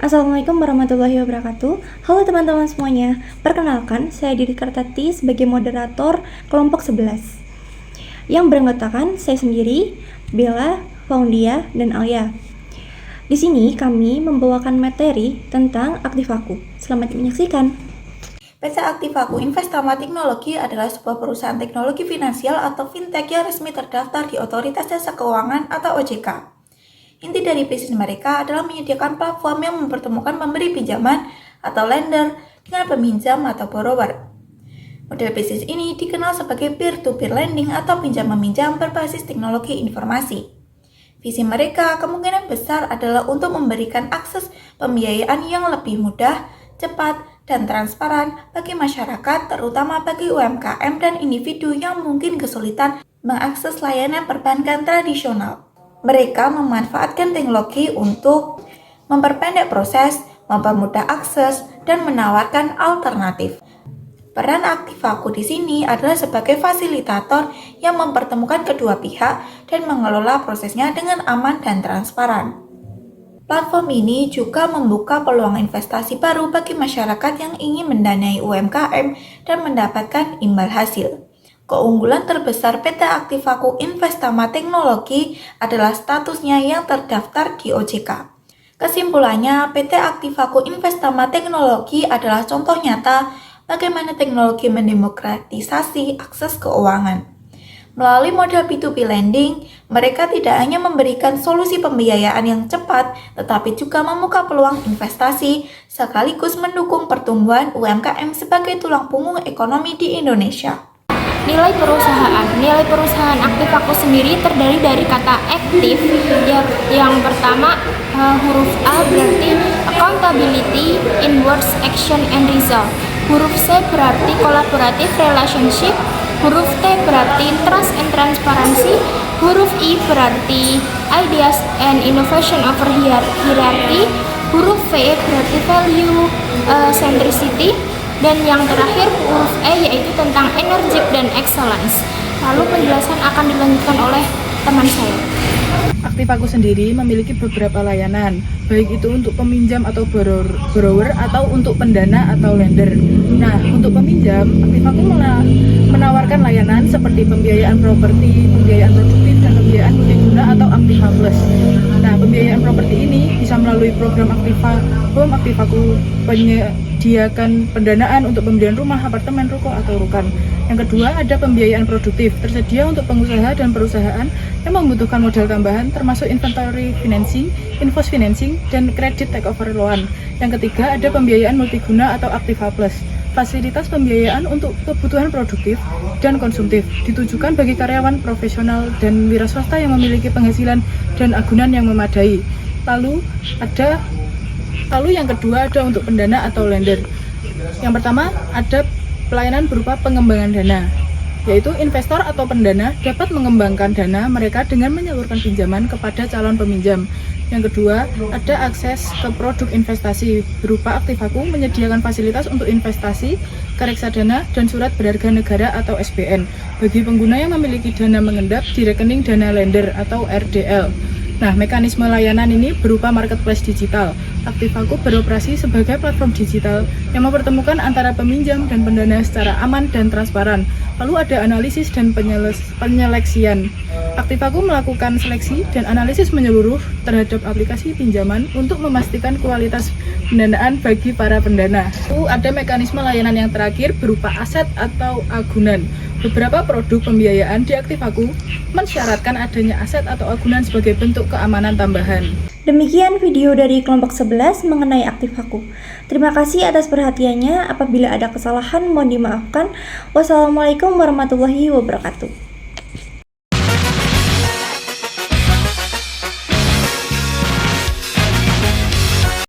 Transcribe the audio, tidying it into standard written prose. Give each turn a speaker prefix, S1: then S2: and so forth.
S1: Assalamualaikum warahmatullahi wabarakatuh. Halo teman-teman semuanya. Perkenalkan, saya Didi Kartati sebagai moderator kelompok 11 yang beranggotakan saya sendiri, Bella, Faundia, dan Alia. Di sini kami membawakan materi tentang Aktifaku. Selamat menyaksikan.
S2: PT Aktifaku Investama Teknologi adalah sebuah perusahaan teknologi finansial atau fintech yang resmi terdaftar di Otoritas Jasa Keuangan atau OJK. Inti dari bisnis mereka adalah menyediakan platform yang mempertemukan pemberi pinjaman atau lender dengan peminjam atau borrower. Model bisnis ini dikenal sebagai peer-to-peer lending atau pinjam-meminjam berbasis teknologi informasi. Visi mereka kemungkinan besar adalah untuk memberikan akses pembiayaan yang lebih mudah, cepat, dan transparan bagi masyarakat, terutama bagi UMKM dan individu yang mungkin kesulitan mengakses layanan perbankan tradisional. Mereka memanfaatkan teknologi untuk memperpendek proses, mempermudah akses, dan menawarkan alternatif. Peran Aktifaku di sini adalah sebagai fasilitator yang mempertemukan kedua pihak dan mengelola prosesnya dengan aman dan transparan. Platform ini juga membuka peluang investasi baru bagi masyarakat yang ingin mendanai UMKM dan mendapatkan imbal hasil. Keunggulan terbesar PT Aktifaku Investama Teknologi adalah statusnya yang terdaftar di OJK. Kesimpulannya, PT Aktifaku Investama Teknologi adalah contoh nyata bagaimana teknologi mendemokratisasi akses keuangan. Melalui model P2P lending, mereka tidak hanya memberikan solusi pembiayaan yang cepat, tetapi juga membuka peluang investasi sekaligus mendukung pertumbuhan UMKM sebagai tulang punggung ekonomi di Indonesia.
S3: Nilai perusahaan Aktifaku sendiri terdiri dari kata aktif. Yang pertama, huruf A berarti accountability, inwards action and result. Huruf C berarti collaborative relationship. Huruf T berarti trust and transparency. Huruf I berarti ideas and innovation over hierarchy. Huruf V berarti value centricity. Dan yang terakhir huruf E yaitu tentang energi dan excellence. Lalu penjelasan akan dilanjutkan oleh teman saya.
S4: Aktifaku sendiri memiliki beberapa layanan, baik itu untuk peminjam atau borrower atau untuk pendana atau lender. Nah, untuk peminjam, Aktifaku menawarkan layanan seperti pembiayaan properti, pembiayaan produktif, dan pembiayaan multiguna atau Aktiva Plus. Nah, pembiayaan properti ini bisa melalui program Aktifaku menyediakan pendanaan untuk pembelian rumah, apartemen, ruko, atau rukan. Yang kedua, ada pembiayaan produktif, tersedia untuk pengusaha dan perusahaan yang membutuhkan modal tambahan termasuk inventory financing, invoice financing, dan credit takeover loan. Yang ketiga, ada pembiayaan multiguna atau Aktiva Plus. Fasilitas pembiayaan untuk kebutuhan produktif dan konsumtif ditujukan bagi karyawan profesional dan wira swasta yang memiliki penghasilan dan agunan yang memadai. Lalu yang kedua ada untuk pendana atau lender. Yang pertama ada pelayanan berupa pengembangan dana, yaitu investor atau pendana dapat mengembangkan dana mereka dengan menyalurkan pinjaman kepada calon peminjam. Yang kedua, ada akses ke produk investasi berupa Aktifaku menyediakan fasilitas untuk investasi, reksadana, dan surat berharga negara atau SBN bagi pengguna yang memiliki dana mengendap di rekening dana lender atau RDL. Nah, mekanisme layanan ini berupa marketplace digital. Aktifaku beroperasi sebagai platform digital yang mempertemukan antara peminjam dan pendana secara aman dan transparan. Lalu ada analisis dan penyeleksian. Aktifaku melakukan seleksi dan analisis menyeluruh terhadap aplikasi pinjaman untuk memastikan kualitas pendanaan bagi para pendana. Lalu ada mekanisme layanan yang terakhir berupa aset atau agunan. Beberapa produk pembiayaan di Aktifaku mensyaratkan adanya aset atau agunan sebagai bentuk keamanan tambahan.
S1: Demikian video dari kelompok 11 mengenai Aktifaku. Terima kasih atas perhatiannya. Apabila ada kesalahan mohon dimaafkan. Wassalamualaikum warahmatullahi wabarakatuh.